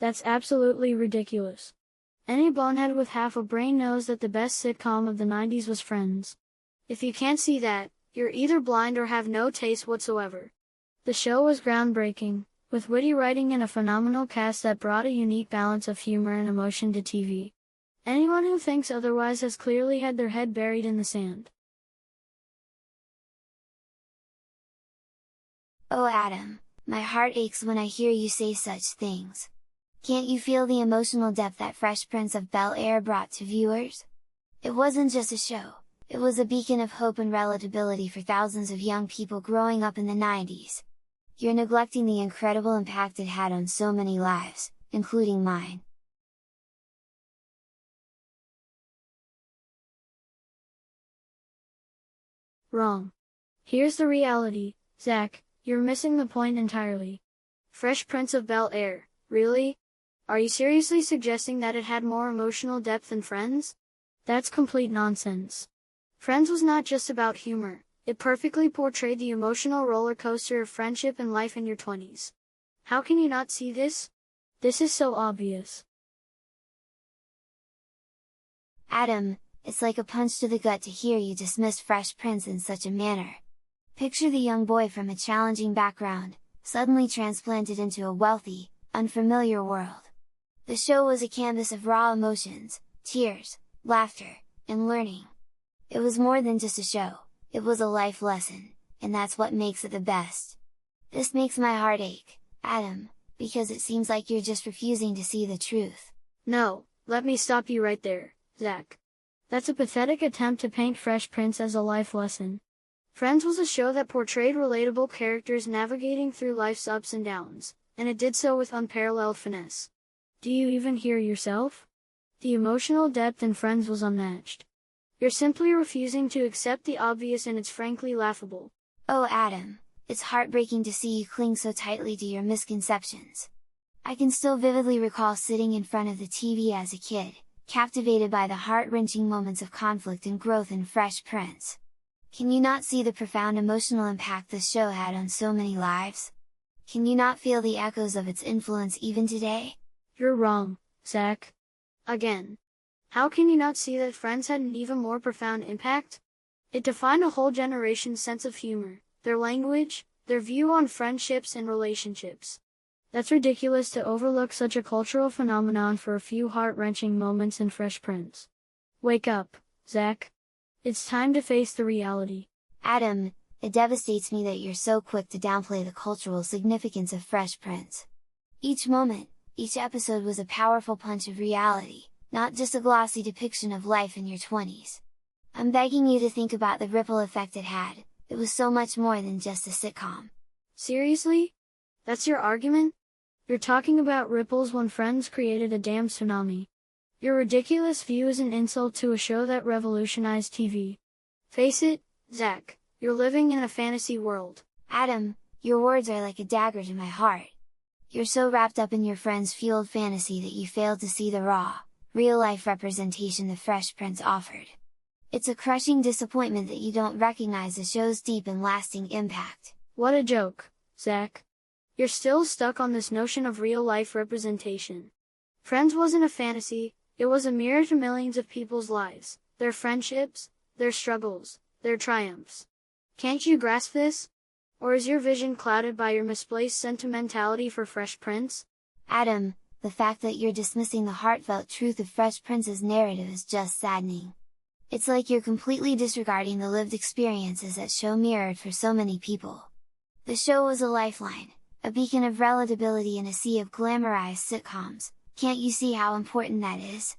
That's absolutely ridiculous. Any bonehead with half a brain knows that the best sitcom of the 90s was Friends. If you can't see that, you're either blind or have no taste whatsoever. The show was groundbreaking, with witty writing and a phenomenal cast that brought a unique balance of humor and emotion to TV. Anyone who thinks otherwise has clearly had their head buried in the sand. Oh Adam, my heart aches when I hear you say such things. Can't you feel the emotional depth that Fresh Prince of Bel-Air brought to viewers? It wasn't just a show, it was a beacon of hope and relatability for thousands of young people growing up in the 90s. You're neglecting the incredible impact it had on so many lives, including mine. Wrong. Here's the reality, Zach, you're missing the point entirely. Fresh Prince of Bel-Air, really? Are you seriously suggesting that it had more emotional depth than Friends? That's complete nonsense. Friends was not just about humor, it perfectly portrayed the emotional roller coaster of friendship and life in your 20s. How can you not see this? This is so obvious. Adam, it's like a punch to the gut to hear you dismiss Fresh Prince in such a manner. Picture the young boy from a challenging background, suddenly transplanted into a wealthy, unfamiliar world. The show was a canvas of raw emotions, tears, laughter, and learning. It was more than just a show, it was a life lesson, and that's what makes it the best. This makes my heart ache, Adam, because it seems like you're just refusing to see the truth. No, let me stop you right there, Zach. That's a pathetic attempt to paint Fresh Prince as a life lesson. Friends was a show that portrayed relatable characters navigating through life's ups and downs, and it did so with unparalleled finesse. Do you even hear yourself? The emotional depth in Friends was unmatched. You're simply refusing to accept the obvious, and it's frankly laughable. Oh Adam, it's heartbreaking to see you cling so tightly to your misconceptions. I can still vividly recall sitting in front of the TV as a kid, captivated by the heart-wrenching moments of conflict and growth in Fresh Prince. Can you not see the profound emotional impact this show had on so many lives? Can you not feel the echoes of its influence even today? You're wrong, Zach. Again. How can you not see that Friends had an even more profound impact? It defined a whole generation's sense of humor, their language, their view on friendships and relationships. That's ridiculous to overlook such a cultural phenomenon for a few heart-wrenching moments in Fresh Prince. Wake up, Zach. It's time to face the reality. Adam, it devastates me that you're so quick to downplay the cultural significance of Fresh Prince. Each moment, each episode was a powerful punch of reality, not just a glossy depiction of life in your 20s. I'm begging you to think about the ripple effect it had, it was so much more than just a sitcom. Seriously? That's your argument? You're talking about ripples when Friends created a damn tsunami. Your ridiculous view is an insult to a show that revolutionized TV. Face it, Zach, you're living in a fantasy world. Adam, your words are like a dagger to my heart. You're so wrapped up in your Friends-fueled fantasy that you failed to see the raw, real-life representation the Fresh Prince offered. It's a crushing disappointment that you don't recognize the show's deep and lasting impact. What a joke, Zach. You're still stuck on this notion of real-life representation. Friends wasn't a fantasy, it was a mirror to millions of people's lives, their friendships, their struggles, their triumphs. Can't you grasp this? Or is your vision clouded by your misplaced sentimentality for Fresh Prince? Adam, the fact that you're dismissing the heartfelt truth of Fresh Prince's narrative is just saddening. It's like you're completely disregarding the lived experiences that show mirrored for so many people. The show was a lifeline, a beacon of relatability in a sea of glamorized sitcoms. Can't you see how important that is?